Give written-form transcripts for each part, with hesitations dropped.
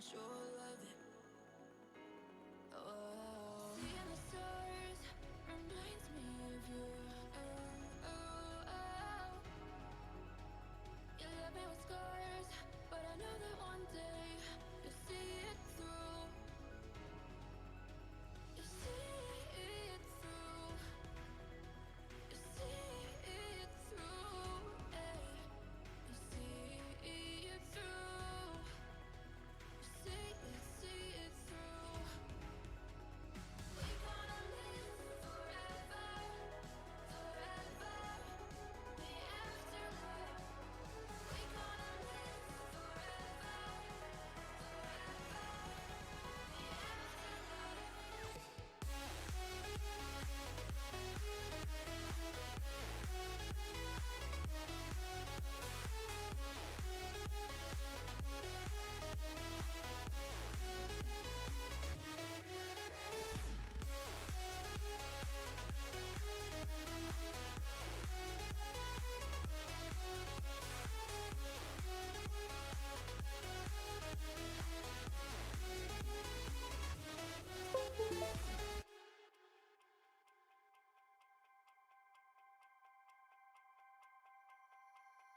unsure of it. Oh, seeing the stars reminds me of you. Oh, oh, oh. You left me with scars, but I know that one day you'll see it through. You see it through. You see it through. Ay. You see it through. You see it through. We gonna live forever, forever. The afterlife. We gonna live forever, forever. The afterlife.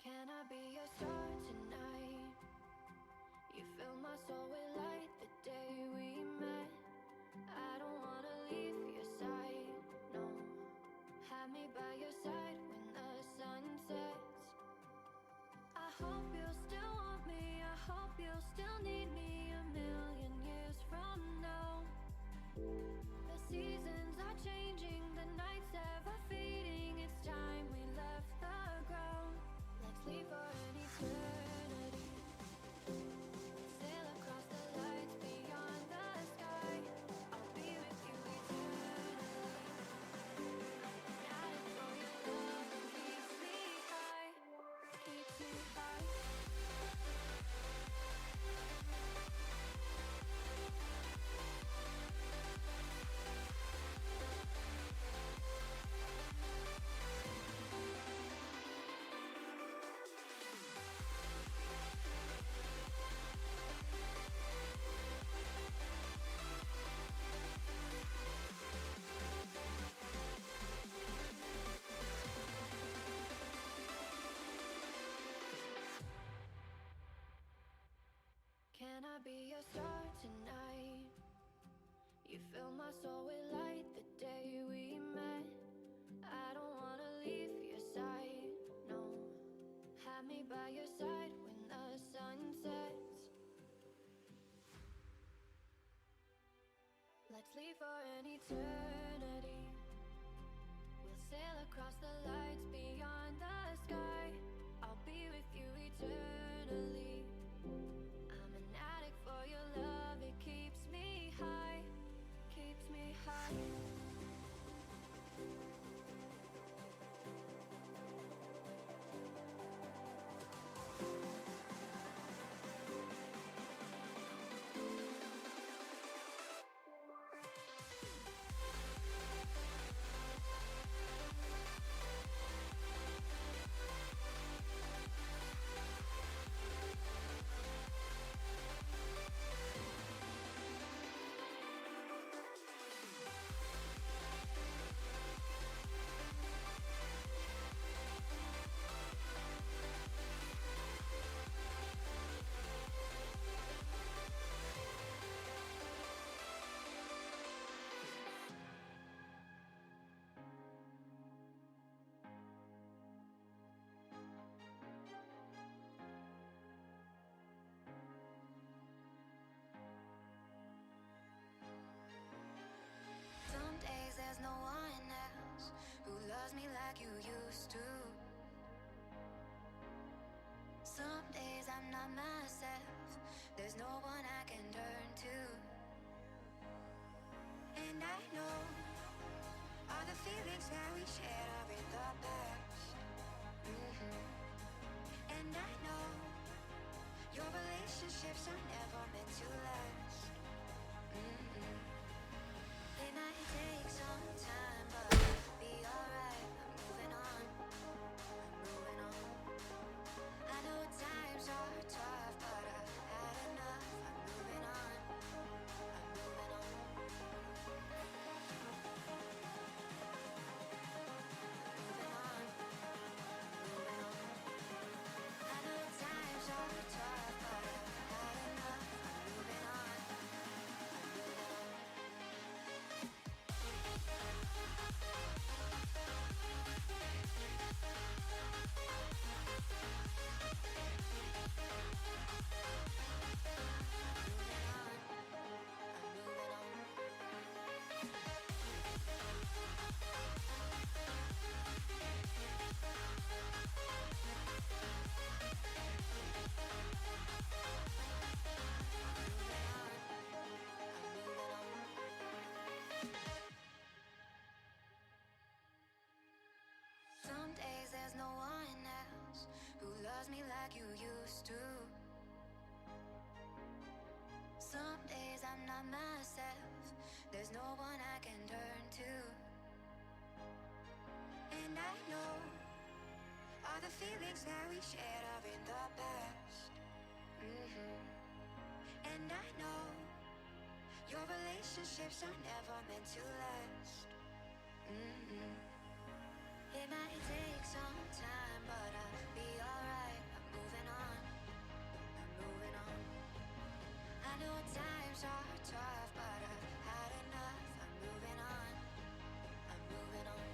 Can I be your star tonight? You fill my soul with light the day we met. I don't wanna leave your side, no. Have me by your side when the sun sets. I hope you'll still want me, I hope you'll still need me 1,000,000 years from now. The seasons are changing, the nights ever fading. It's time we left the ground. Let's leave for an eternity. Sail across the lights beyond the sky. I'll be with you eternally. Addict for your love, it keeps me high, keeps me high. Can I be your star tonight? You fill my soul with light the day we met. I don't wanna leave your side, no. Have me by your side when the sun sets. Let's leave for an eternity. We'll sail across the lights beyond the sky. I'll be with you eternally. I'm an addict for your love, it keeps me high, keeps me high. Some days there's no one else who loves me like you used to. Some days I'm not myself, there's no one I can turn to. And I know all the feelings that we shared are in the past. And I know your relationships are never meant to last. It might take some time, but I'll be alright. I'm moving on, moving on. I know times are tough, but I've had enough. I'm moving there's no one I can turn to. And I know all the feelings that we shared are in the past. And I know your relationships are never meant to last. It might take some time, but I'll be alright. I'm moving on, I'm moving on. I know times are tough, but I've had enough. I'm moving on, I'm moving on.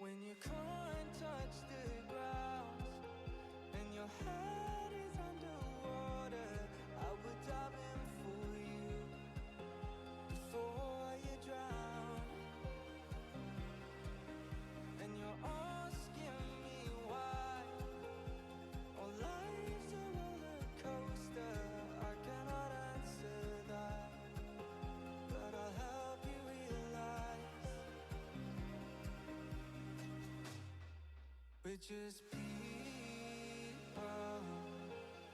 When you can't touch the ground and your head is underwater, I would dive in for you before you drown. And you're asking me why. Well, life's a roller coaster. I cannot answer that, but I'll help you realize we're just people.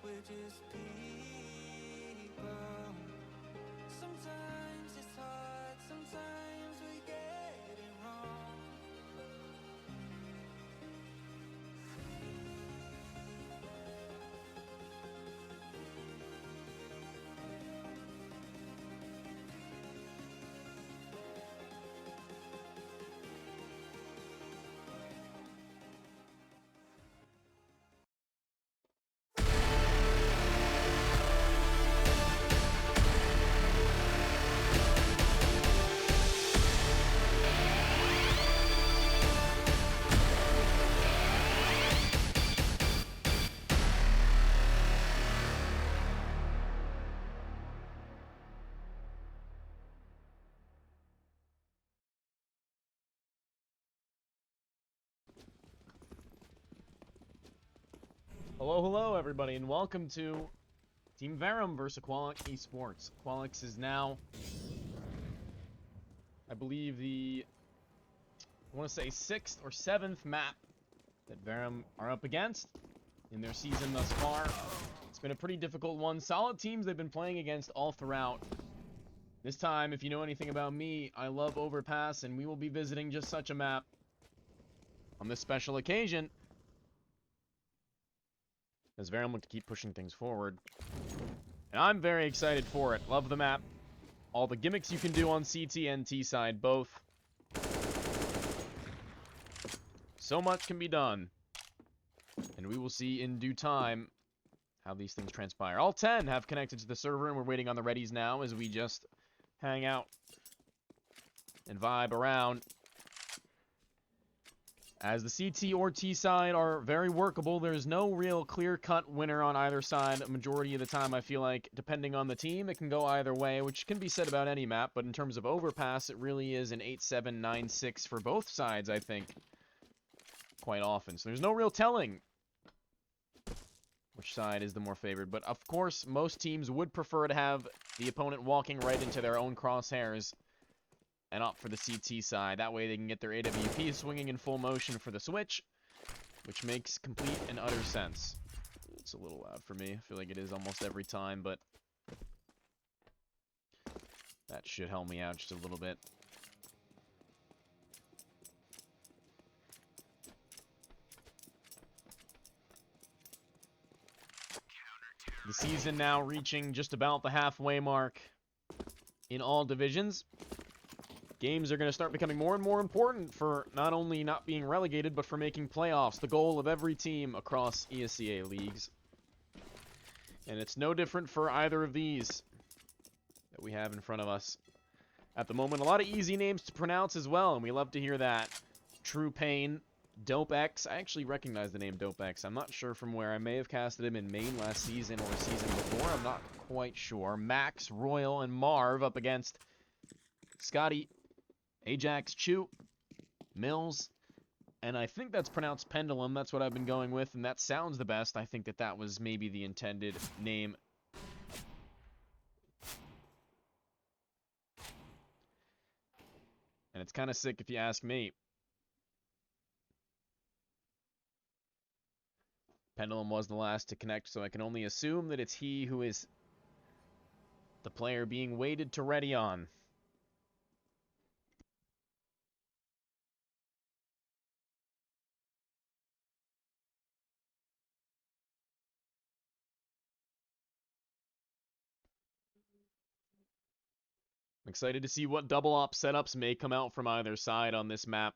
We're just people. Sometimes it's hard, sometimes we get it wrong. Hello, everybody, and welcome to Team Verum versus Aqualix Esports. Aqualix is now, I believe, I want to say 6th or 7th map that Verum are up against in their season thus far. It's been a pretty difficult one. Solid teams they've been playing against all throughout. This time, if you know anything about me, I love Overpass, and we will be visiting just such a map on this special occasion, as Verum look to keep pushing things forward. And I'm very excited for it. Love the map. All the gimmicks you can do on CT and T side, both. So much can be done. And we will see in due time how these things transpire. All 10 have connected to the server, and we're waiting on the readies now as we just hang out and vibe around. As the CT or T side are very workable, there's no real clear-cut winner on either side. A majority of the time, I feel like, depending on the team, it can go either way, which can be said about any map. But in terms of Overpass, it really is an 8-7, 9-6 for both sides, I think, quite often. So there's no real telling which side is the more favored. But, of course, most teams would prefer to have the opponent walking right into their own crosshairs and opt for the CT side. That way they can get their AWP swinging in full motion for the switch, which makes complete and utter sense. It's a little loud for me. I feel like it is almost every time, but that should help me out just a little bit. The season now reaching just about the halfway mark in all divisions. Games are going to start becoming more and more important for not only not being relegated, but for making playoffs, the goal of every team across ESEA leagues. And it's no different for either of these that we have in front of us at the moment. A lot of easy names to pronounce as well, and we love to hear that. True Pain, Dope X. I actually recognize the name Dope X. I'm not sure from where. I may have casted him in main last season or season before. I'm not quite sure. Max, Royal, and Marv up against Scotty, Ajax, Chew, Mills, and I think that's pronounced Pendulum. That's what I've been going with, and that sounds the best. I think that that was maybe the intended name. And it's kind of sick if you ask me. Pendulum was the last to connect, so I can only assume that it's he who is the player being waited to ready on. I'm excited to see what double op setups may come out from either side on this map.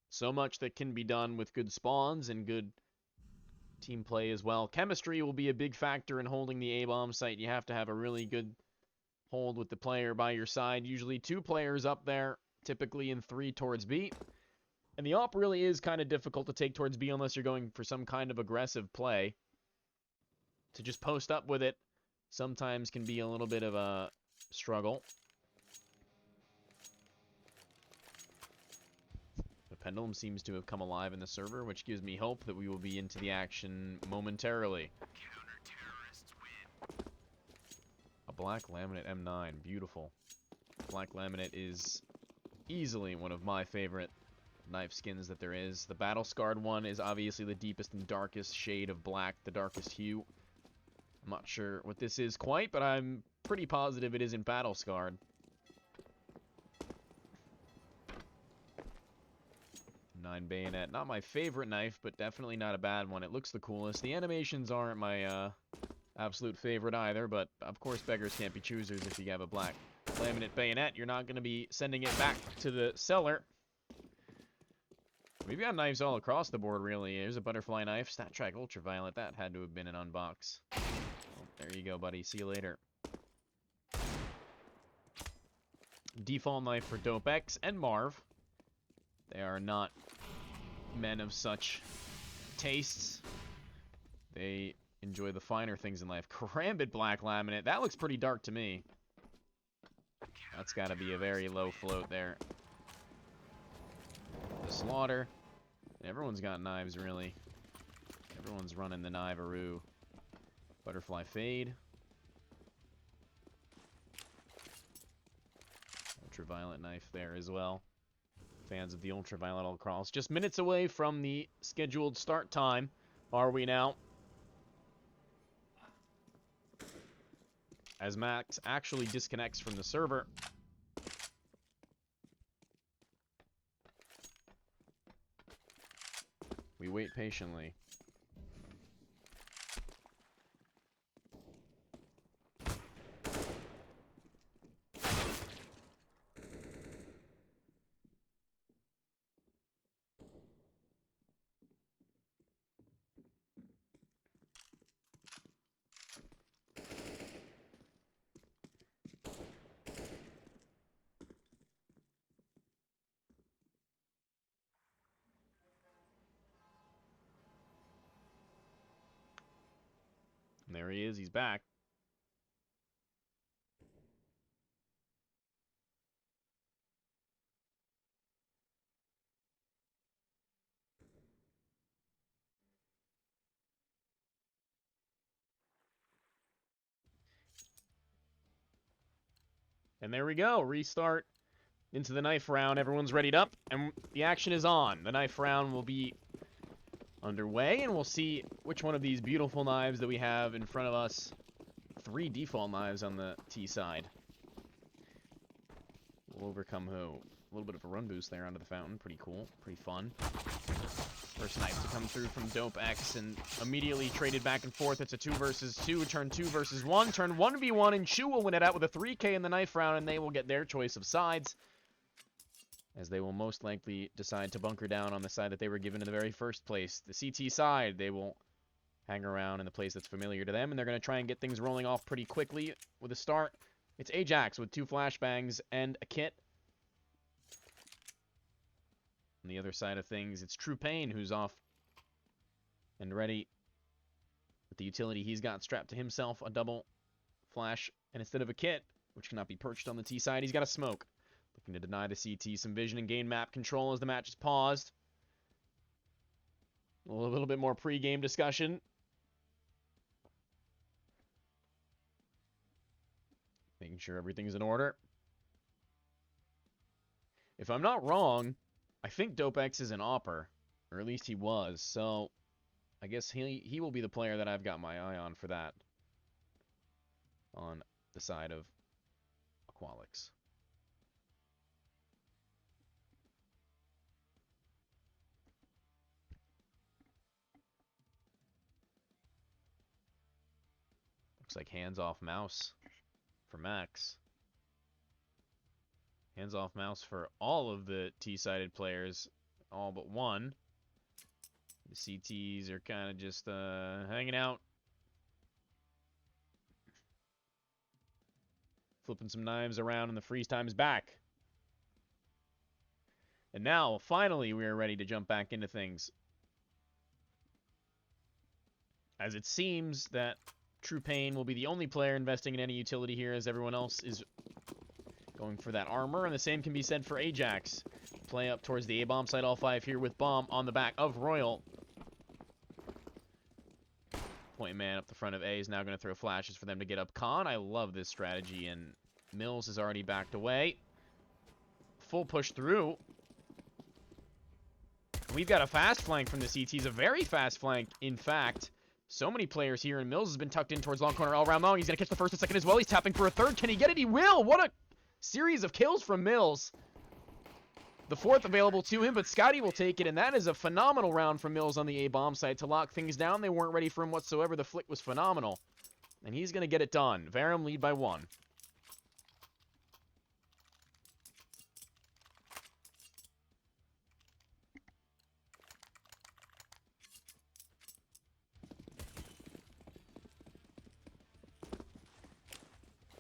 So much that can be done with good spawns and good team play as well. Chemistry will be a big factor in holding the A-bomb site. You have to have a really good hold with the player by your side. Usually 2 players up there, typically in 3 towards B. And the AWP really is kind of difficult to take towards B unless you're going for some kind of aggressive play. To just post up with it sometimes can be a little bit of a struggle. The pendulum seems to have come alive in the server, which gives me hope that we will be into the action momentarily. A black laminate M9, beautiful. Black laminate is easily one of my favorite knife skins that there is. The battle scarred one is obviously the deepest and darkest shade of black, the darkest hue. I'm not sure what this is quite, but I'm pretty positive it isn't battle scarred. M9 bayonet, not my favorite knife, but definitely not a bad one. It looks the coolest. The animations aren't my absolute favorite either, but of course beggars can't be choosers. If you have a black laminate bayonet, you're not going to be sending it back to the seller. We've got knives all across the board, really. There's a butterfly knife, StatTrak Ultraviolet. That had to have been an unbox. Oh, there you go, buddy. See you later. Default knife for DopeX and Marv. They are not men of such tastes. They enjoy the finer things in life. Karambit black laminate. That looks pretty dark to me. That's got to be a very low float there. The Slaughter. Everyone's got knives, really. Everyone's running the Knivaroo. Butterfly Fade. Ultraviolet knife there as well. Fans of the Ultraviolet all across. Just minutes away from the scheduled start time. Are we now? As Max actually disconnects from the server. We wait patiently. And there he is. He's back. And there we go. Restart into the knife round. Everyone's readied up, and the action is on. The knife round will be underway, and we'll see which one of these beautiful knives that we have in front of us. 3 default knives on the T side. Will overcome who? A little bit of a run boost there onto the fountain. Pretty cool. Pretty fun. First knife to come through from DopeX, and immediately traded back and forth. It's a 2 versus 2, turn 2 versus 1, turn 1v1, and Chu will win it out with a 3K in the knife round, and they will get their choice of sides, as they will most likely decide to bunker down on the side that they were given in the very first place. The CT side, they will hang around in the place that's familiar to them, and they're going to try and get things rolling off pretty quickly with a start. It's Ajax with 2 flashbangs and a kit. On the other side of things, it's True Pain who's off and ready with the utility he's got strapped to himself, a double flash, and instead of a kit, which cannot be perched on the T side, he's got a smoke. Looking to deny the CT some vision and gain map control as the match is paused. A little bit more pre-game discussion. Making sure everything's in order. If I'm not wrong, I think DopeX is an AWPer, or at least he was, so I guess he will be the player that I've got my eye on for that on the side of Aqualix. Looks like hands-off mouse for Max. Hands-off mouse for all of the T-sided players, all but one. The CTs are kind of just hanging out. Flipping some knives around, and the freeze time's back. And now, finally, we are ready to jump back into things. As it seems that True Pain will be the only player investing in any utility here, as everyone else is going for that armor. And the same can be said for Ajax. Play up towards the A-bomb site, all 5 here with Bomb on the back of Royal. Point man up the front of A is now going to throw flashes for them to get up Khan. I love this strategy, and Mills has already backed away. Full push through. We've got a fast flank from the CTs, a very fast flank, in fact. So many players here, and Mills has been tucked in towards long corner all around long. He's going to catch the first and second as well. He's tapping for a third. Can he get it? He will! What a series of kills from Mills. The fourth available to him, but Scotty will take it, and that is a phenomenal round from Mills on the A-bomb site to lock things down. They weren't ready for him whatsoever. The flick was phenomenal, and he's going to get it done. Verum lead by 1.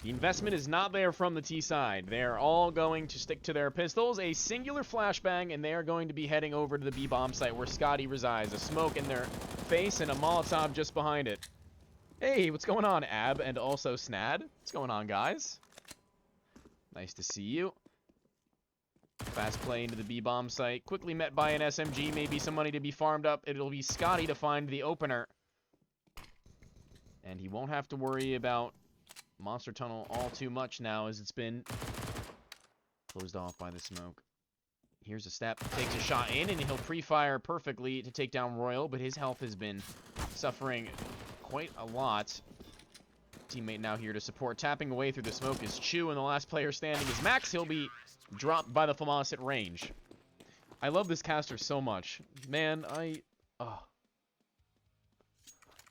The investment is not there from the T side. They're all going to stick to their pistols. A singular flashbang, and they are going to be heading over to the B-bomb site where Scotty resides. A smoke in their face and a Molotov just behind it. Hey, what's going on, Ab and also Snad? What's going on, guys? Nice to see you. Fast play into the B-bomb site. Quickly met by an SMG. Maybe some money to be farmed up. It'll be Scotty to find the opener. And he won't have to worry about Monster Tunnel all too much now, as it's been closed off by the smoke. Here's a step, takes a shot in, and he'll pre-fire perfectly to take down Royal, but his health has been suffering quite a lot. Teammate now here to support. Tapping away through the smoke is Chu, and the last player standing is Max. He'll be dropped by the FAMAS at range. I love this caster so much. Man, I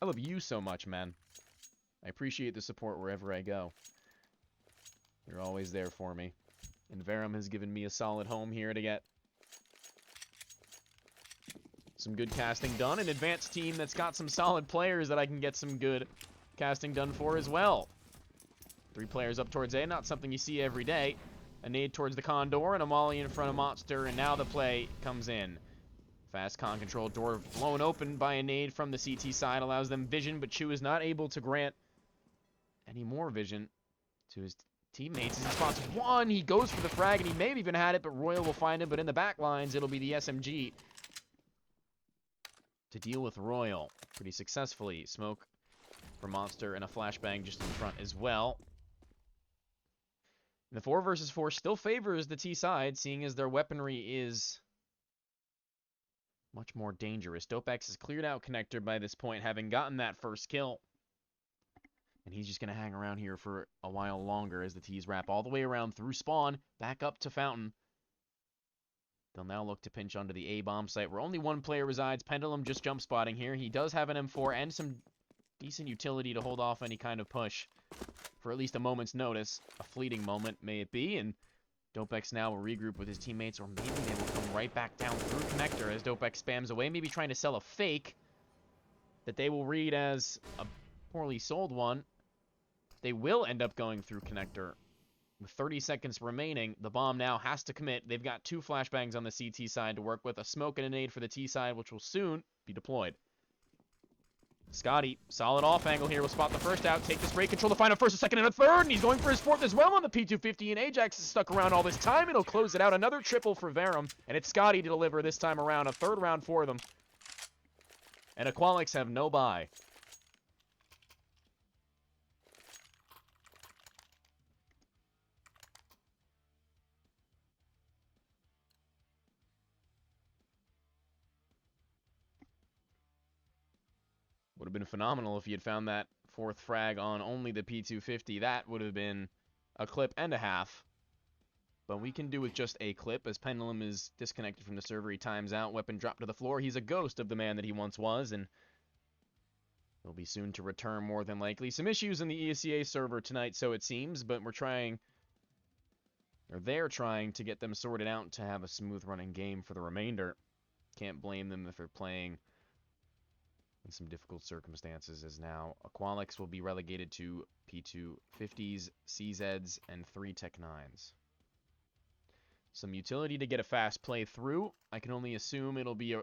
love you so much, man. I appreciate the support wherever I go. You're always there for me. And Verum has given me a solid home here to get some good casting done. An advanced team that's got some solid players that I can get some good casting done for as well. 3 players up towards A, not something you see every day. A nade towards the Condor and a molly in front of Monster, and now the play comes in. Fast con control, door blown open by a nade from the CT side, allows them vision, but Chu is not able to grant any more vision to his teammates. As he spots one, he goes for the frag, and he may have even had it, but Royal will find him. But in the back lines, it'll be the SMG to deal with Royal pretty successfully. Smoke for Monster and a flashbang just in front as well. And the 4 versus 4 still favors the T side, seeing as their weaponry is much more dangerous. Dopex is cleared out connector by this point, having gotten that first kill. And he's just going to hang around here for a while longer as the T's wrap all the way around through spawn, back up to Fountain. They'll now look to pinch onto the A-bomb site where only 1 player resides. Pendulum just jump spotting here. He does have an M4 and some decent utility to hold off any kind of push for at least a moment's notice. A fleeting moment may it be, and Dopex now will regroup with his teammates, or maybe they will come right back down through connector as Dopex spams away, maybe trying to sell a fake that they will read as a poorly sold one. They will end up going through connector. With 30 seconds remaining, the bomb now has to commit. They've got 2 flashbangs on the CT side to work with, a smoke and a nade for the T side, which will soon be deployed. Scotty, solid off angle here, will spot the first out, take this break control to find a first, a second, and a third, and he's going for his 4th as well on the P250, and Ajax is stuck around all this time, and he'll close it out. Another triple for Verum, and it's Scotty to deliver this time around, a 3rd round for them. And Aqualix have no bye. Would have been phenomenal if he had found that 4th frag on only the P250. That would have been a clip and a half. But we can do with just a clip, as Pendulum is disconnected from the server. He times out, weapon dropped to the floor. He's a ghost of the man that he once was, and he'll be soon to return more than likely. Some issues in the ESEA server tonight, so it seems, but they're trying to get them sorted out to have a smooth running game for the remainder. Can't blame them if they're playing in some difficult circumstances, as now Aqualix will be relegated to P250s, CZs, and 3 Tech 9s. some utility to get a fast play through. I can only assume it'll be a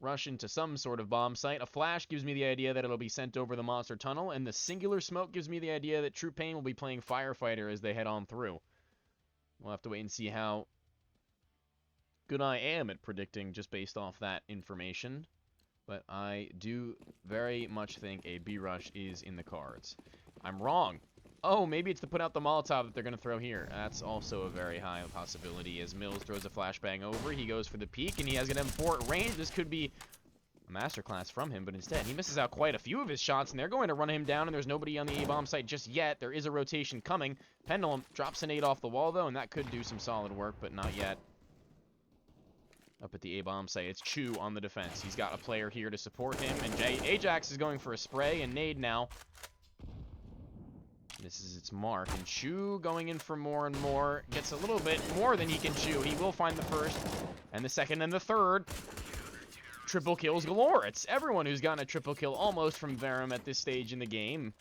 rush into some sort of bomb site. A flash gives me the idea that it'll be sent over the monster tunnel, and the singular smoke gives me the idea that True Pain will be playing firefighter as they head on through. We'll have to wait and see how good I am at predicting just based off that information. But I do very much think a B rush is in the cards. I'm wrong. Oh, maybe it's to put out the Molotov that they're going to throw here. That's also a very high possibility. As Mills throws a flashbang over, he goes for the peek, and he has an M4 at range. This could be a masterclass from him, but instead he misses out quite a few of his shots, and they're going to run him down, and there's nobody on the A-bomb site just yet. There is a rotation coming. Pendulum drops an 8 off the wall, though, and that could do some solid work, but not yet. Up at the A-bomb site, it's Chu on the defense. He's got a player here to support him, and Ajax is going for a spray and nade now. This is its mark, and Chu going in for more and more. Gets a little bit more than he can chew. He will find the first, and the second, and the third. Triple kills galore. It's everyone who's gotten a triple kill almost from Verum at this stage in the game.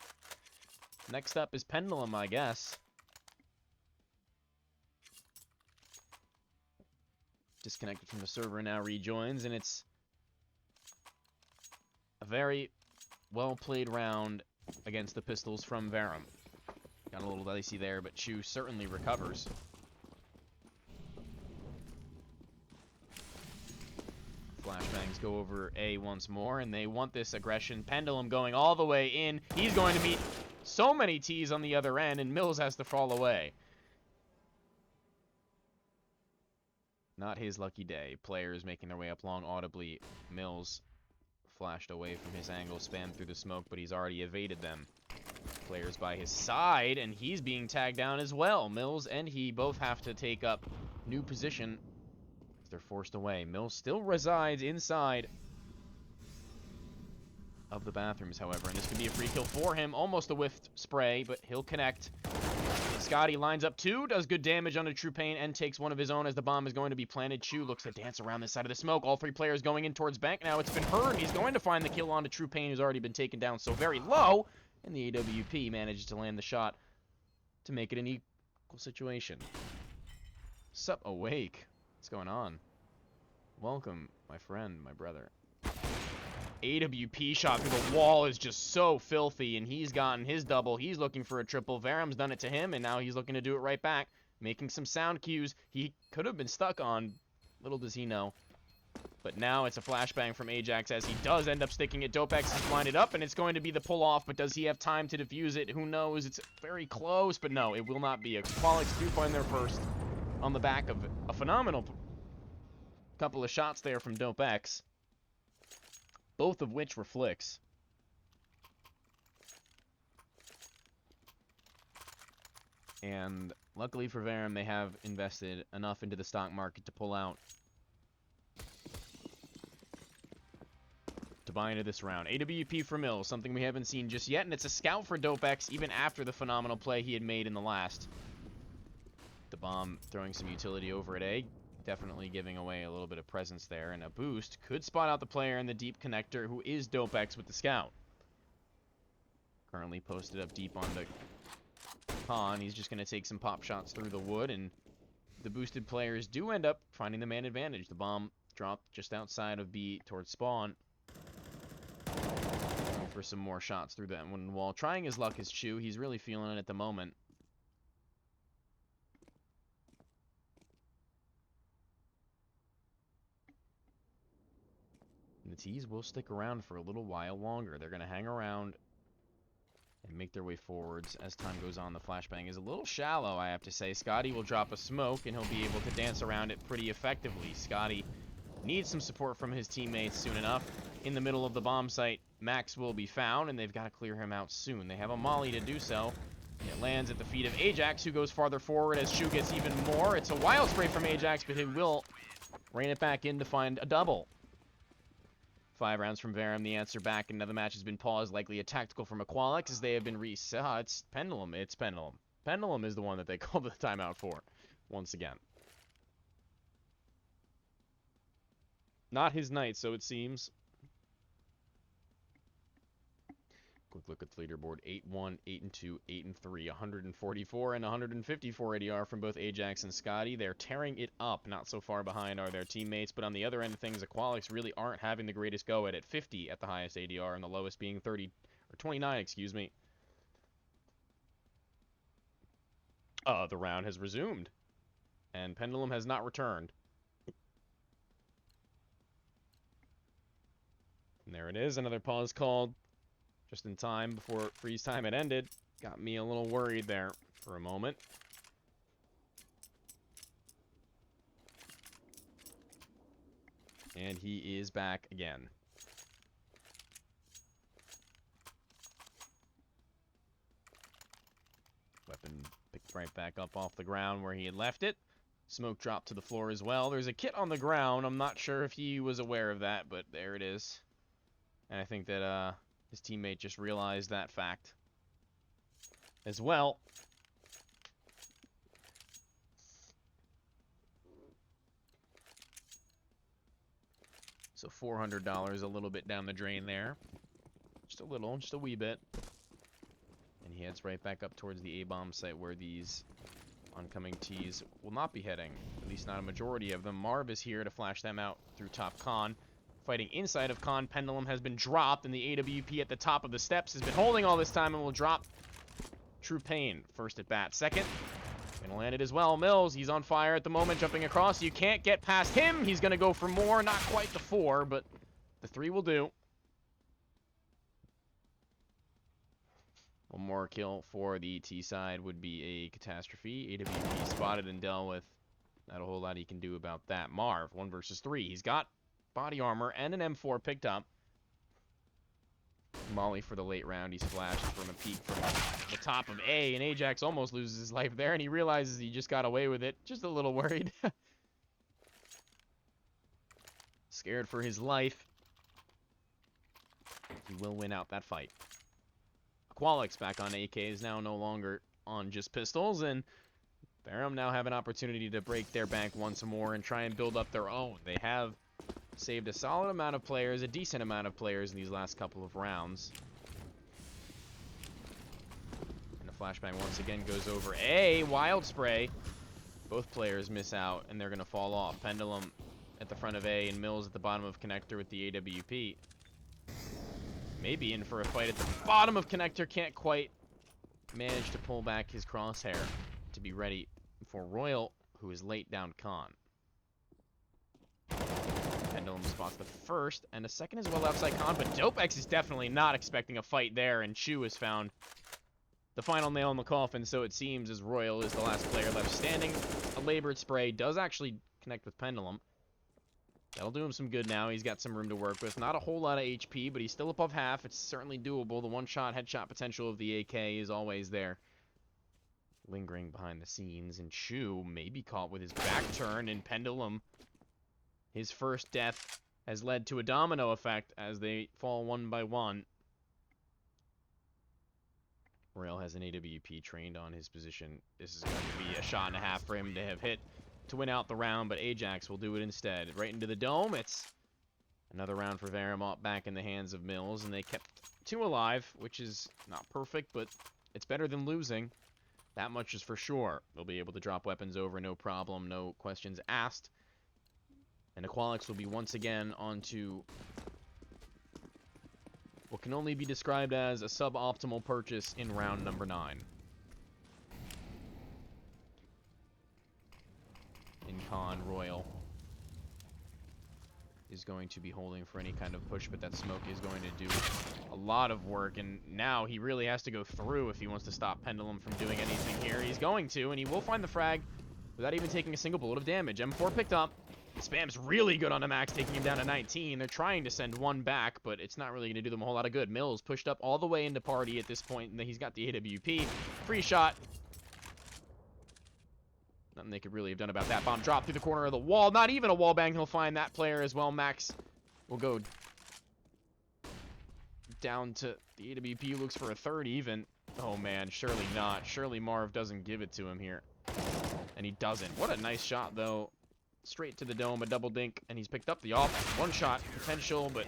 Next up is Pendulum, I guess. Disconnected from the server, now rejoins, and it's a very well-played round against the pistols from Verum. Got a little dicey there, but Chu certainly recovers. Flashbangs go over A once more, and they want this aggression. Pendulum going all the way in. He's going to meet so many T's on the other end, and Mills has to fall away. Not his lucky day. Players making their way up long audibly. Mills flashed away from his angle, spammed through the smoke, but he's already evaded them. Players by his side, and he's being tagged down as well. Mills and he both have to take up new position as they're forced away. Mills still resides inside of the bathrooms, however, and this could be a free kill for him. Almost a whiffed spray, but he'll connect. Scotty lines up two, does good damage on a True Pain, and takes one of his own as the bomb is going to be planted. Chu looks to dance around this side of the smoke. All three players going in towards Bank. Now it's been heard. He's going to find the kill onto True Pain, who's already been taken down so very low. And the AWP manages to land the shot to make it an equal situation. Sup, Awake? What's going on? Welcome, my friend, my brother. AWP shot through the wall is just so filthy, and he's gotten his double. He's looking for a triple. Verum's done it to him, and now he's looking to do it right back, making some sound cues he could have been stuck on. Little does he know. But now it's a flashbang from Ajax as he does end up sticking it. Dopex is lined up, and it's going to be the pull-off, but does he have time to defuse it? Who knows? It's very close, but no, it will not be. Aqualix do find their first on the back of a phenomenal couple of shots there from Dopex, both of which were flicks. And luckily for Verum, they have invested enough into the stock market to pull out, to buy into this round. AWP for Mills, something we haven't seen just yet, and it's a scout for Dopex, even after the phenomenal play he had made in the last. The bomb throwing some utility over at A, definitely giving away a little bit of presence there, and a boost could spot out the player in the deep connector, who is Dopex with the scout. Currently posted up deep on the con. He's just going to take some pop shots through the wood, and the boosted players do end up finding the man advantage. The bomb dropped just outside of B towards spawn. Going for some more shots through that one wall. Trying his luck is Chu. He's really feeling it at the moment. And the T's will stick around for a little while longer. They're going to hang around and make their way forwards as time goes on. The flashbang is a little shallow, I have to say. Scotty will drop a smoke, and he'll be able to dance around it pretty effectively. Scotty needs some support from his teammates soon enough. In the middle of the bomb site, Max will be found, and they've got to clear him out soon. They have a molly to do so. It lands at the feet of Ajax, who goes farther forward as Chu gets even more. It's a wild spray from Ajax, but he will rein it back in to find a double. 5 rounds from Verum. The answer back, and now the match has been paused. Likely a tactical from Aqualix as they have been reset. It's Pendulum. It's Pendulum. Pendulum is the one that they called the timeout for, once again. Not his night, so it seems. Quick look at the leaderboard. 8-1, 8-2, 8-3, 144 and 154 ADR from both Ajax and Scotty. They're tearing it up. Not so far behind are their teammates, but on the other end of things, Aqualix really aren't having the greatest go at it. 50 at the highest ADR and the lowest being 30 or 29, excuse me. The round has resumed, and Pendulum has not returned. And there it is, another pause called just in time before freeze time had ended. Got me a little worried there for a moment. And he is back again. Weapon picked right back up off the ground where he had left it. Smoke dropped to the floor as well. There's a kit on the ground. I'm not sure if he was aware of that, but there it is. And I think that his teammate just realized that fact as well. So $400, a little bit down the drain there. Just a little, just a wee bit. And he heads right back up towards the A-bomb site where these oncoming Ts will not be heading. At least not a majority of them. Marv is here to flash them out through top con. Fighting inside of con. Pendulum has been dropped, and the AWP at the top of the steps has been holding all this time and will drop True Pain first at bat. Second, gonna land it as well. Mills, he's on fire at the moment, jumping across. You can't get past him. He's gonna go for more. Not quite the 4, but the 3 will do. One more kill for the T side would be a catastrophe. AWP spotted and dealt with. Not a whole lot he can do about that. Marv, 1 versus 3. He's got body armor and an M4 picked up. Molly for the late round. He's flashed from a peek from the top of A, and Ajax almost loses his life there, and he realizes he just got away with it. Just a little worried. Scared for his life. He will win out that fight. Aqualix back on AKs, now no longer on just pistols, and Verum now have an opportunity to break their bank once more and try and build up their own. They have saved a solid amount of players, a decent amount of players in these last couple of rounds. And the flashbang once again goes over A. Wild spray. Both players miss out, and they're going to fall off. Pendulum at the front of A and Mills at the bottom of connector with the AWP. Maybe in for a fight at the bottom of connector. Can't quite manage to pull back his crosshair to be ready for Royal, who is late down con. Pendulum spots the first, and a second as well outside con, but Dopex is definitely not expecting a fight there, and Chu has found the final nail in the coffin, so it seems, as Royal is the last player left standing. A labored spray does actually connect with Pendulum. That'll do him some good now. He's got some room to work with. Not a whole lot of HP, but he's still above half. It's certainly doable. The one-shot headshot potential of the AK is always there. Lingering behind the scenes, and Chu may be caught with his back turn, and Pendulum, his first death, has led to a domino effect as they fall one by one. Royal has an AWP trained on his position. This is going to be a shot and a half for him to have hit to win out the round, but Ajax will do it instead. Right into the dome. It's another round for Verum back in the hands of Mills, and they kept 2 alive, which is not perfect, but it's better than losing. That much is for sure. They'll be able to drop weapons over, no problem, no questions asked. And Aqualix will be once again onto what can only be described as a suboptimal purchase in round number 9. In con, Royal is going to be holding for any kind of push, but that smoke is going to do a lot of work, and now he really has to go through if he wants to stop Pendulum from doing anything here. He's going to, and he will find the frag without even taking a single bullet of damage. M4 picked up. Spam's really good on the max, taking him down to 19. They're trying to send one back, but it's not really going to do them a whole lot of good. Mills pushed up all the way into party at this point, and he's got the AWP. Free shot. Nothing they could really have done about that. Bomb dropped through the corner of the wall. Not even a wall bang. He'll find that player as well. Max will go down to the AWP. Looks for a third even. Oh, man. Surely not. Surely Marv doesn't give it to him here. And he doesn't. What a nice shot, though. Straight to the dome, a double dink, and he's picked up the off. One shot potential, but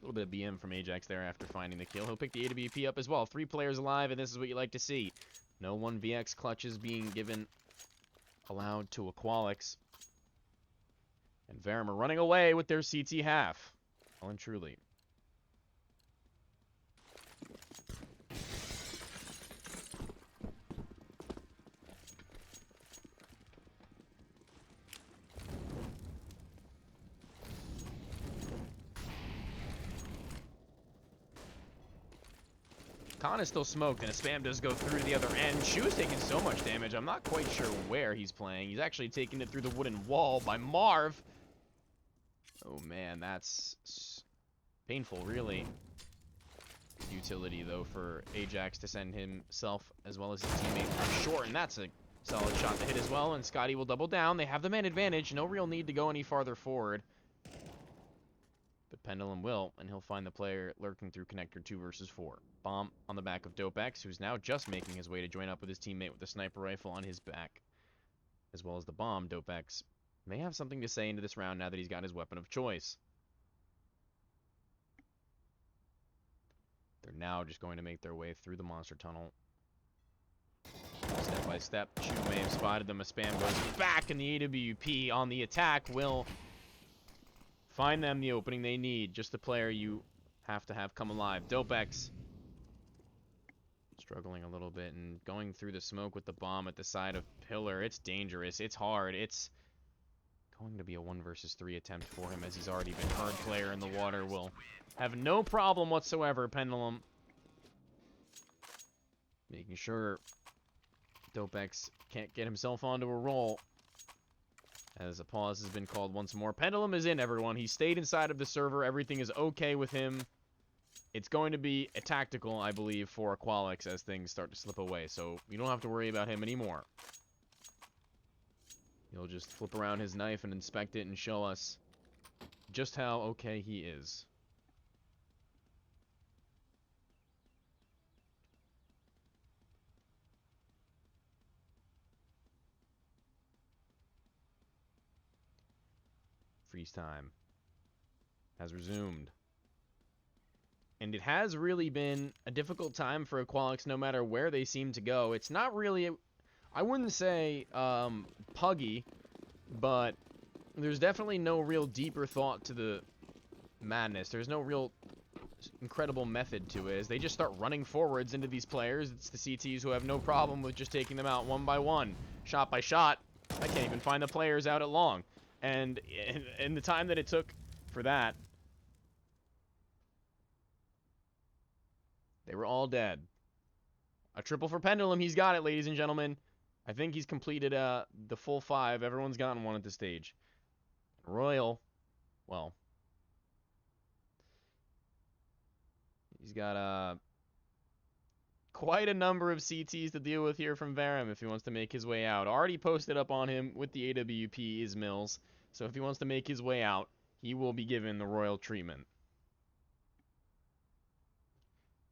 little bit of BM from Ajax there after finding the kill. He'll pick the AWP up as well. 3 players alive, and this is what you like to see. No 1vx clutches being allowed to Aqualix. And Verum are running away with their CT half. Well and truly. Khan is still smoked, and a spam does go through the other end. Shu's taking so much damage, I'm not quite sure where he's playing. He's actually taking it through the wooden wall by Marv. Oh man, that's painful, really. Utility, though, for Ajax to send himself as well as his teammate from short, and that's a solid shot to hit as well, and Scotty will double down. They have the man advantage, no real need to go any farther forward. But Pendulum will, and he'll find the player lurking through connector 2 versus 4. Bomb on the back of Dopex, who's now just making his way to join up with his teammate with the sniper rifle on his back. As well as the bomb, Dopex may have something to say into this round now that he's got his weapon of choice. They're now just going to make their way through the monster tunnel. Step by step, Chu may have spotted them. A spam goes back, and the AWP on the attack will find them the opening they need. Just the player you have to have come alive. Dopex struggling a little bit and going through the smoke with the bomb at the side of Pillar. It's dangerous. It's hard. It's going to be a 1 versus 3 attempt for him, as he's already been hard. Player in the water will have no problem whatsoever. Pendulum making sure Dopex can't get himself onto a roll, as a pause has been called once more. Pendulum is in, everyone. He stayed inside of the server. Everything is okay with him. It's going to be a tactical, I believe, for Aqualix as things start to slip away, so you don't have to worry about him anymore. He'll just flip around his knife and inspect it and show us just how okay he is. Freeze time has resumed. And it has really been a difficult time for Aqualix no matter where they seem to go. It's not really, I wouldn't say puggy, but there's definitely no real deeper thought to the madness. There's no real incredible method to it, as they just start running forwards into these players. It's the CTs who have no problem with just taking them out one by one, shot by shot. I can't even find the players out at long. And in the time that it took for that, they were all dead. A triple for Pendulum. He's got it, ladies and gentlemen. I think he's completed the full 5. Everyone's gotten one at this stage. Royal, well, he's got quite a number of CTs to deal with here from Verum if he wants to make his way out. Already posted up on him with the AWP is Mills. So if he wants to make his way out, he will be given the royal treatment.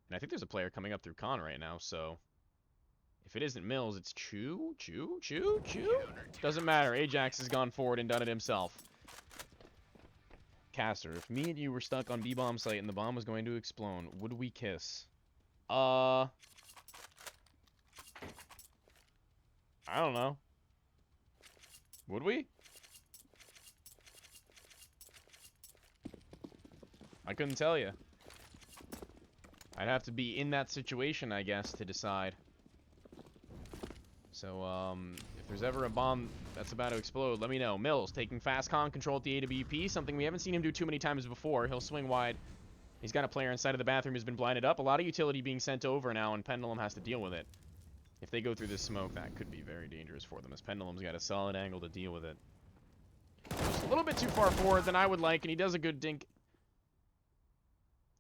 And I think there's a player coming up through Con right now, so if it isn't Mills, it's Chu. Doesn't matter. Ajax has gone forward and done it himself. Caster, if me and you were stuck on B-bomb site and the bomb was going to explode, would we kiss? I don't know. Would we? I couldn't tell you. I'd have to be in that situation, I guess, to decide. So, if there's ever a bomb that's about to explode, let me know. Mills taking fast con control at the AWP, something we haven't seen him do too many times before. He'll swing wide. He's got a player inside of the bathroom who's been blinded up. A lot of utility being sent over now, and Pendulum has to deal with it. If they go through this smoke, that could be very dangerous for them, as Pendulum's got a solid angle to deal with it. Just a little bit too far forward than I would like, and he does a good dink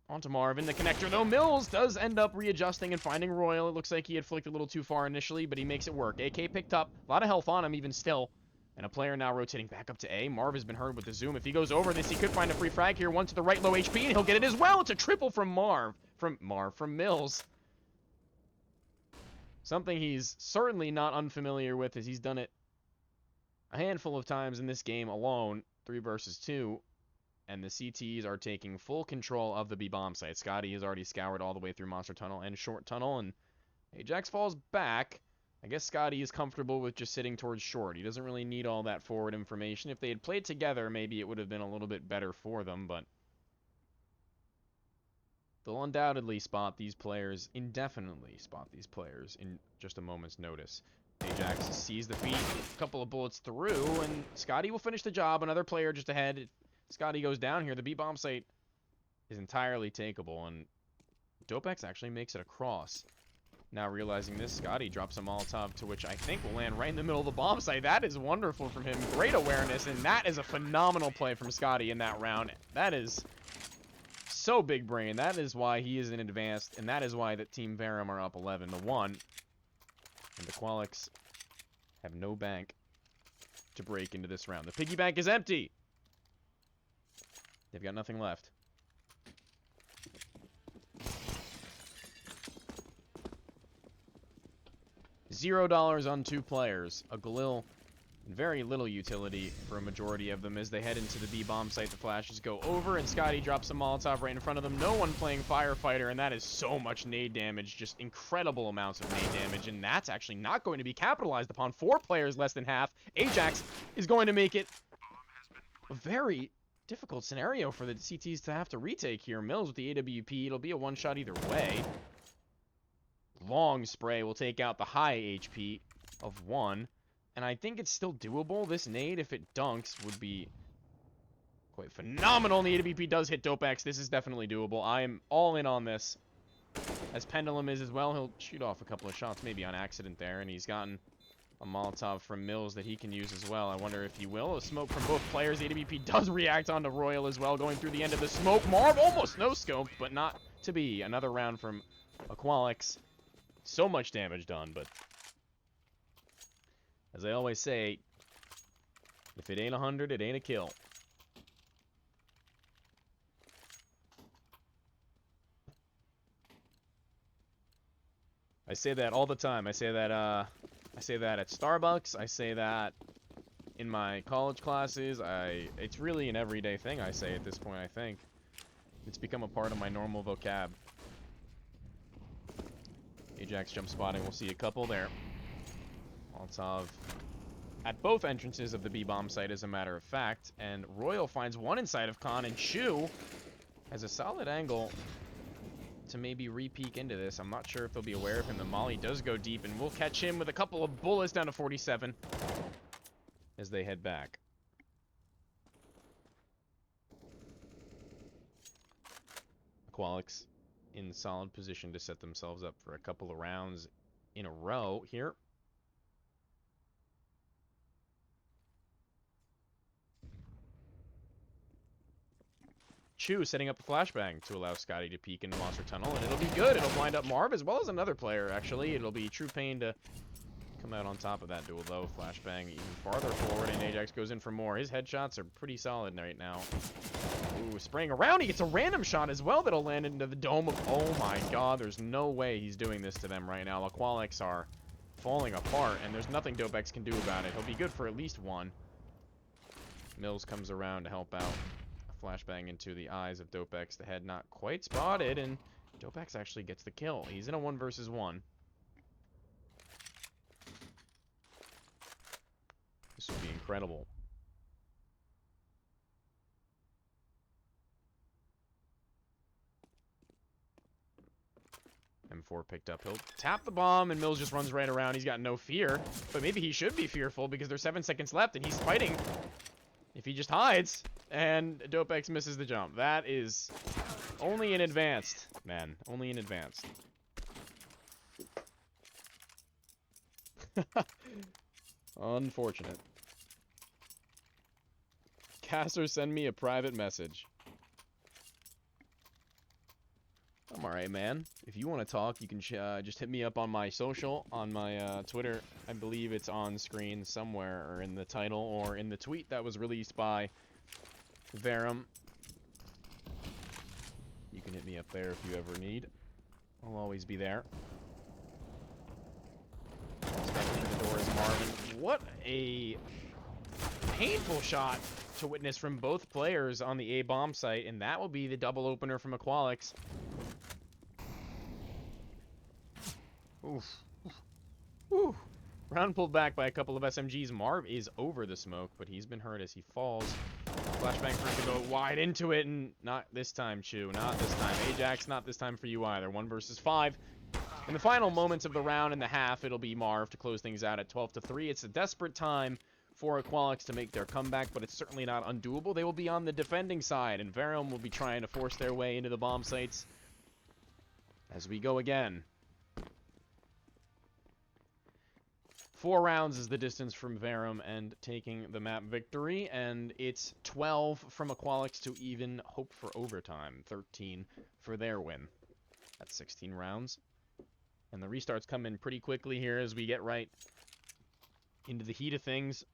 onto Marv in the connector, though. Mills does end up readjusting and finding Royal. It looks like he had flicked a little too far initially, but he makes it work. AK picked up. A lot of health on him even still. And a player now rotating back up to A. Marv has been hurt with the zoom. If he goes over this, he could find a free frag here. One to the right, low HP, and he'll get it as well. It's a triple from from Mills. Something he's certainly not unfamiliar with, as he's done it a handful of times in this game alone. 3 versus 2. and the CTs are taking full control of the B-bomb site. Scotty has already scoured all the way through Monster Tunnel and Short Tunnel, and Ajax falls back. I guess Scotty is comfortable with just sitting towards short. He doesn't really need all that forward information. If they had played together, maybe it would have been a little bit better for them, but they'll undoubtedly spot these players, indefinitely spot these players in just a moment's notice. Ajax sees the feed, a couple of bullets through, and Scotty will finish the job. Another player just ahead. If Scotty goes down here, the B-bomb site is entirely takeable, and Dopex actually makes it across. Now realizing this, Scotty drops a Molotov, to which I think will land right in the middle of the bomb site. That is wonderful from him. Great awareness, and that is a phenomenal play from Scotty in that round. That is so big brain. That is why he is in advanced, and that is why that Team Verum are up 11-1. And the Aqualix have no bank to break into this round. The piggy bank is empty. They've got nothing left. $0 on 2 players. A Galil, very little utility for a majority of them as they head into the B-bomb site. The flashes go over, and Scotty drops a Molotov right in front of them. No one playing Firefighter, and that is so much nade damage. Just incredible amounts of nade damage, and that's actually not going to be capitalized upon. 4 players less than half. Ajax is going to make it a very difficult scenario for the CTs to have to retake here. Mills with the AWP. It'll be a one-shot either way. Long spray will take out the high HP of 1. And I think it's still doable. This nade, if it dunks, would be quite phenomenal. And the AWP does hit Dopex. This is definitely doable. I am all in on this. As Pendulum is as well. He'll shoot off a couple of shots, maybe on accident there. And he's gotten a Molotov from Mills that he can use as well. I wonder if he will. A smoke from both players. The AWP does react onto Royal as well, going through the end of the smoke. Marv almost no-scoped, but not to be. Another round from Aqualix. So much damage done, but as I always say, if it ain't 100, it ain't a kill. I say that all the time. I say that at Starbucks. I say that in my college classes. It's really an everyday thing I say at this point, I think. It's become a part of my normal vocab. Ajax jump spotting. We'll see a couple there. Molotov at both entrances of the B-bomb site, as a matter of fact. And Royal finds one inside of Khan, and Chu has a solid angle to maybe re-peek into this. I'm not sure if they'll be aware of him. The Molly does go deep, and we'll catch him with a couple of bullets down to 47 as they head back. Aqualix in solid position to set themselves up for a couple of rounds in a row here. Chu setting up a flashbang to allow Scotty to peek into Monster Tunnel, and it'll be good. It'll blind up Marv as well as another player, actually. It'll be True Pain to come out on top of that duel, though. Flashbang even farther forward, and Ajax goes in for more. His headshots are pretty solid right now. Ooh, spraying around. He gets a random shot as well that'll land into the dome of... Oh my god, there's no way he's doing this to them right now. Aqualix are falling apart, and there's nothing Dopex can do about it. He'll be good for at least one. Mills comes around to help out. A flashbang into the eyes of Dopex. The head not quite spotted, and Dopex actually gets the kill. He's in a 1 versus 1. This would be incredible. M4 picked up. He'll tap the bomb, and Mills just runs right around. He's got no fear. But maybe he should be fearful because there's 7 seconds left, and he's fighting. If he just hides, and Dopex misses the jump. That is only in advanced, man. Only in advanced. Unfortunate. Caster, send me a private message. I'm alright, man. If you want to talk, you can just hit me up on my social, on my Twitter. I believe it's on screen somewhere, or in the title, or in the tweet that was released by Verum. You can hit me up there if you ever need. I'll always be there. Stepping through the door is Marvin. What a painful shot to witness from both players on the A bomb site, and that will be the double opener from Aqualix. Oof. Whew. Round pulled back by a couple of SMGs. Marv is over the smoke, but he's been hurt as he falls. Flashbang for him to go wide into it, and not this time, Chew. Not this time. Ajax, not this time for you either. 1 versus 5. In the final moments of the round and the half, it'll be Marv to close things out at 12-3. It's a desperate time for Aqualix to make their comeback, but it's certainly not undoable. They will be on the defending side, and Verum will be trying to force their way into the bomb sites as we go again. 4 rounds is the distance from Verum and taking the map victory, and it's 12 from Aqualix to even hope for overtime. 13 for their win. That's 16 rounds. And the restarts come in pretty quickly here as we get right into the heat of things.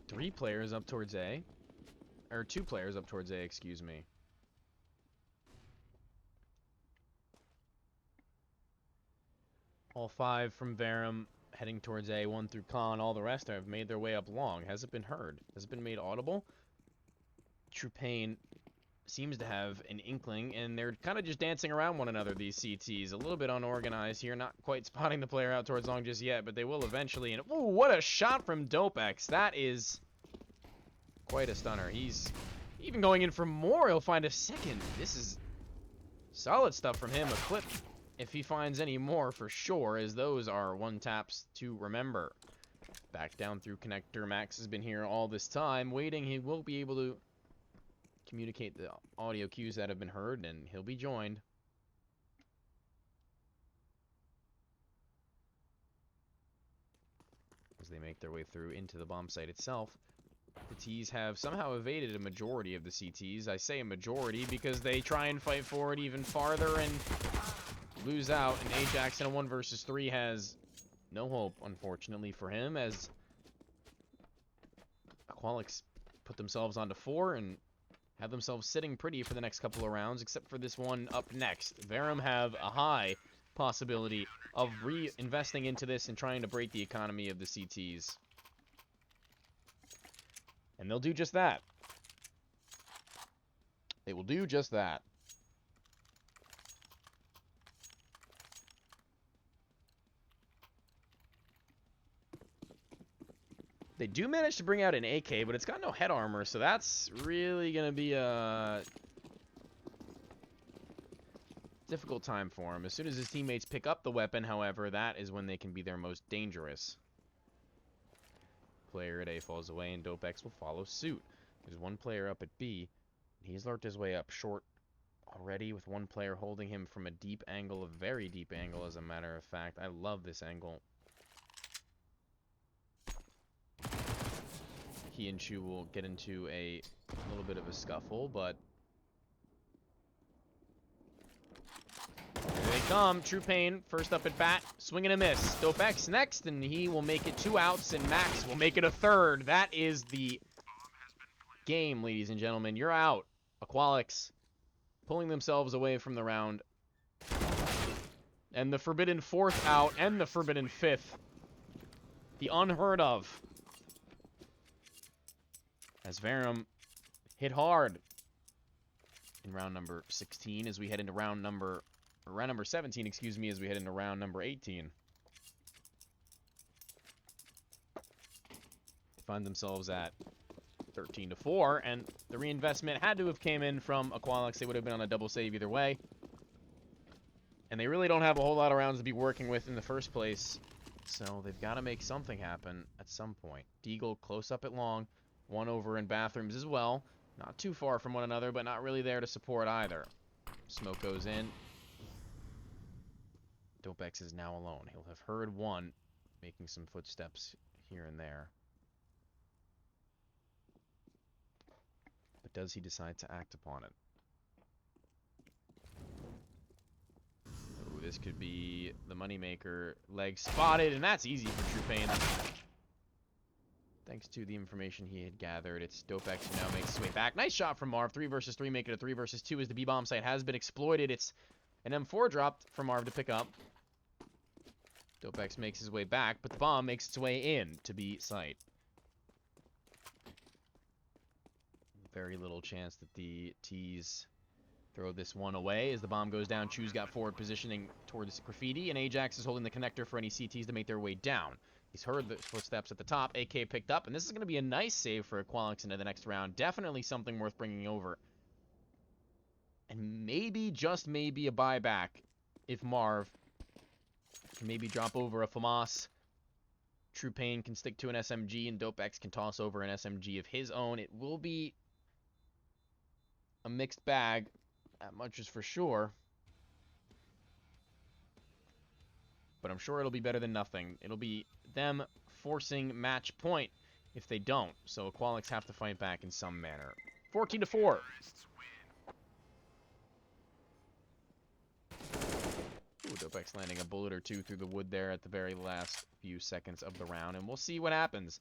Three players up towards A. Or 2 players up towards A, excuse me. All 5 from Verum heading towards A, 1 through Khan. All the rest have made their way up long. Has it been heard? Has it been made audible? True Pain seems to have an inkling, and they're kind of just dancing around one another, these CTs. A little bit unorganized here, not quite spotting the player out towards long just yet, but they will eventually. And ooh, what a shot from DopeX. That is quite a stunner. He's even going in for more. He'll find a second. This is solid stuff from him. A clip if he finds any more for sure, as those are 1 taps to remember. Back down through connector. Max has been here all this time waiting. He will be able to communicate the audio cues that have been heard, and he'll be joined. As they make their way through into the bomb site itself. The T's have somehow evaded a majority of the CTs. I say a majority because they try and fight forward even farther and lose out. And Ajax in a 1 versus 3 has no hope, unfortunately, for him, as Aqualix put themselves onto 4 and have themselves sitting pretty for the next couple of rounds, except for this one up next. Verum have a high possibility of reinvesting into this and trying to break the economy of the CTs. And they'll do just that. They will do just that. They do manage to bring out an AK, but it's got no head armor, so that's really going to be a difficult time for him. As soon as his teammates pick up the weapon, however, that is when they can be their most dangerous. Player at A falls away, and DopeX will follow suit. There's 1 player up at B. He's lurked his way up short already, with 1 player holding him from a deep angle, a very deep angle, as a matter of fact. I love this angle. He and Chu will get into a little bit of a scuffle, but here they come. True Pain, first up at bat, swing and a miss. DopeX next, and he will make it 2 outs, and Max will make it a 3rd. That is the game, ladies and gentlemen. You're out. Aqualix pulling themselves away from the round. And the forbidden 4th out, and the forbidden 5th. The unheard of. As Verum hit hard in round number 16 as we head into round number 17, excuse me, as we head into round number 18. They find themselves at 13-4, and the reinvestment had to have came in from Aqualix. They would have been on a double save either way. And they really don't have a whole lot of rounds to be working with in the first place, so they've got to make something happen at some point. Deagle close up at long. 1 over in bathrooms as well. Not too far from one another, but not really there to support either. Smoke goes in. DopeX is now alone. He'll have heard 1 making some footsteps here and there. But does he decide to act upon it? Oh, this could be the moneymaker. Leg spotted, and that's easy for True Pain. Thanks to the information he had gathered, it's Dopex who now makes his way back. Nice shot from Marv. 3 versus 3, make it a 3 versus 2 as the B-bomb site has been exploited. It's an M4 dropped for Marv to pick up. Dopex makes his way back, but the bomb makes its way in to B site. Very little chance that the T's throw this one away as the bomb goes down. Chu's got forward positioning towards Graffiti, and Ajax is holding the connector for any CTs to make their way down. He's heard the footsteps at the top. AK picked up, and this is going to be a nice save for Aqualix into the next round. Definitely something worth bringing over. And maybe, just maybe, a buyback if Marv can maybe drop over a FAMAS. True Pain can stick to an SMG, and Dopex can toss over an SMG of his own. It will be a mixed bag, that much is for sure. But I'm sure it'll be better than nothing. It'll be them forcing match point if they don't. So Aqualix have to fight back in some manner. 14-4. Ooh, Dopex landing a bullet or two through the wood there at the very last few seconds of the round. And we'll see what happens.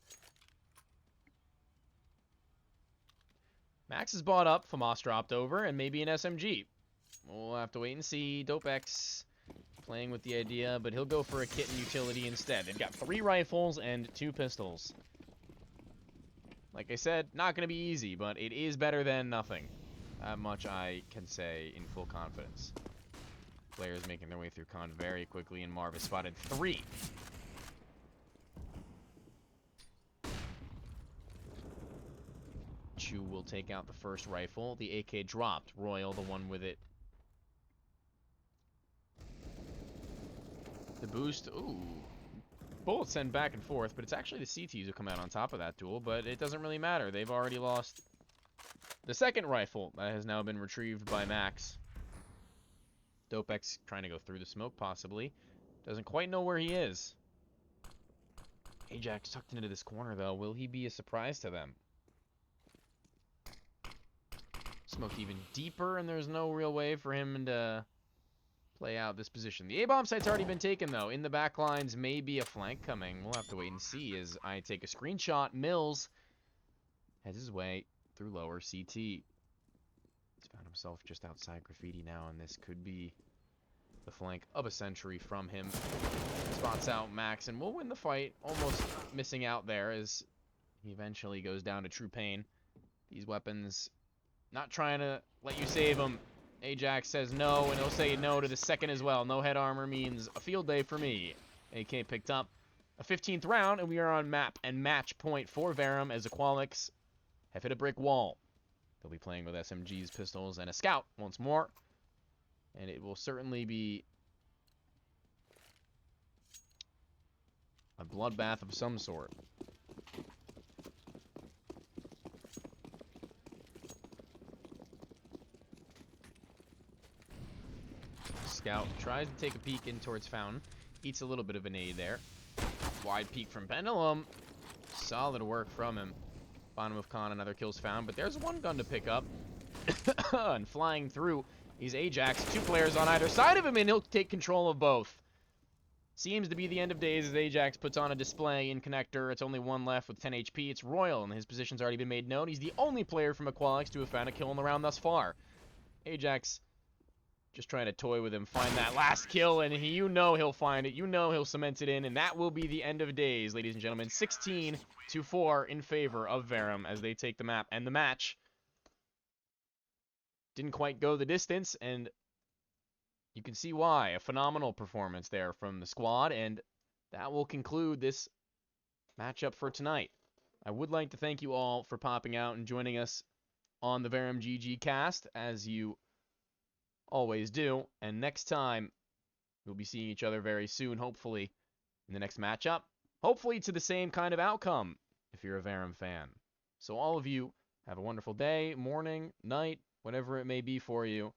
Max is bought up. FAMAS dropped over. And maybe an SMG. We'll have to wait and see. Dopex playing with the idea, but he'll go for a kit and utility instead. They've got 3 rifles and 2 pistols. Like I said, not going to be easy, but it is better than nothing. That much I can say in full confidence. Players making their way through con very quickly, and Marv has spotted 3. Chu will take out the first rifle. The AK dropped. Royal, the one with it. The boost, ooh. Bullets send back and forth, but it's actually the CTs who come out on top of that duel, but it doesn't really matter. They've already lost the second rifle that has now been retrieved by Max. Dopex trying to go through the smoke, possibly. Doesn't quite know where he is. Ajax tucked into this corner, though. Will he be a surprise to them? Smoked even deeper, and there's no real way for him to play out this position. The A-bomb site's already been taken, though. In the back lines, maybe a flank coming. We'll have to wait and see as I take a screenshot. Mills heads his way through lower CT. He's found himself just outside Graffiti now, and this could be the flank of a century from him. Spots out Max, and we'll win the fight. Almost missing out there as he eventually goes down to True Pain. These weapons, not trying to let you save them. Ajax says no, and he'll say no to the second as well. No head armor means a field day for me. AK picked up a 15th round, and we are on map and match point for Verum as Aqualix have hit a brick wall. They'll be playing with SMGs, pistols, and a scout once more. And it will certainly be a bloodbath of some sort. Scout tries to take a peek in towards Fountain. Eats a little bit of a nade there. Wide peek from Pendulum. Solid work from him. Bottom of con, another kill's found, but there's one gun to pick up. And flying through is Ajax. 2 players on either side of him, and he'll take control of both. Seems to be the end of days as Ajax puts on a display in connector. It's only 1 left with 10 HP. It's Royal, and his position's already been made known. He's the only player from Aqualix to have found a kill in the round thus far. Ajax just trying to toy with him, find that last kill, and you know he'll find it. You know he'll cement it in, and that will be the end of days, ladies and gentlemen. 16-4 in favor of Verum as they take the map. And the match didn't quite go the distance, and you can see why. A phenomenal performance there from the squad, and that will conclude this matchup for tonight. I would like to thank you all for popping out and joining us on the Verum GG cast, as you always do. And next time, we'll be seeing each other very soon, hopefully, in the next matchup. Hopefully to the same kind of outcome, if you're a Verum fan. So all of you, have a wonderful day, morning, night, whatever it may be for you,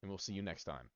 and we'll see you next time.